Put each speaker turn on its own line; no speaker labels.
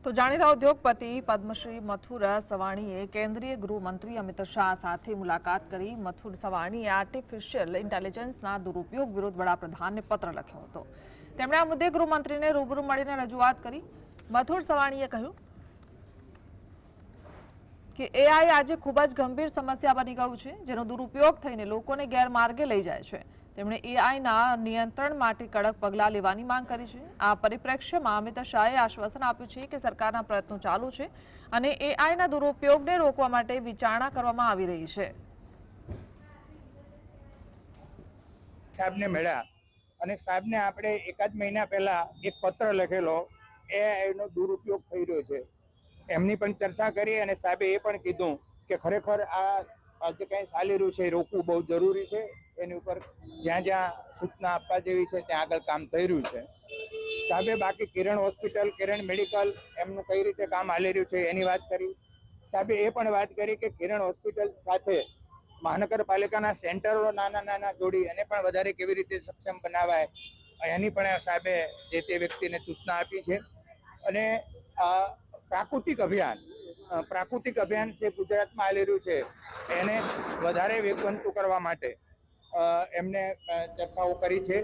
તો જાણીતા ઉદ્યોગપતિ પદ્મશ્રી મથુર સવાણીએ કેન્દ્રીય ગૃહમંત્રી અમિત શાહ સાથે મુલાકાત કરી. મથુર સવાણીએ આર્ટિફિશિયલ ઇન્ટેલિજન્સના દુરુપયોગ વિરુદ્ધ વડાપ્રધાનને પત્ર લખ્યો હતો. તેમણે આ મુદ્દે ગૃહમંત્રીને રૂબરૂ મળીને રજૂઆત કરી. મથુર સવાણીએ કહ્યું કે એઆઈ આજે ખૂબ જ ગંભીર સમસ્યા બની ગયું છે, જેનો દુરુપયોગ થઈને લોકોને ગેરમાર્ગે લઈ જાય છે. તેમણે એઆઈના નિયંત્રણ માટે કડક પગલાં લેવાની માંગ કરી છે. આ પરિપ્રેક્ષ્યમાં અમિત શાહે આશ્વાસન આપ્યું છે કે સરકારના પ્રયત્નો ચાલુ છે અને એઆઈના દુરુપયોગને રોકવા માટે વિચારણા કરવામાં આવી રહી છે.
સાહેબને મળ્યા અને સાહેબને આપણે એકાદ મહિના પહેલા એક પત્ર લખેલો એઆઈનો દુરુપયોગ થઈ રહ્યો છે એમની પણ ચર્ચા કરી અને સાહેબે એ પણ કીધું કે ખરેખર આ જે કંઈ ચાલી રહ્યું છે એ રોકવું બહુ જરૂરી છે. એની ઉપર જ્યાં જ્યાં સૂચના આપવા જેવી છે ત્યાં આગળ કામ થઈ રહ્યું છે. સાહેબે બાકી કિરણ હોસ્પિટલ, કિરણ મેડિકલ એમનું કઈ રીતે કામ હાલી રહ્યું છે એની વાત કરી. સાહેબે એ પણ વાત કરી કે કિરણ હોસ્પિટલ સાથે મહાનગરપાલિકાના સેન્ટરો નાના જોડી એને પણ વધારે કેવી રીતે સક્ષમ બનાવાય એની પણ સાહેબે જે તે વ્યક્તિને સૂચના આપી છે. અને પ્રાકૃતિક અભિયાન જે ગુજરાતમાં ચાલી રહ્યું છે એને વધારે વેગવંતું કરવા માટે એમને ચર્ચાઓ કરી છે.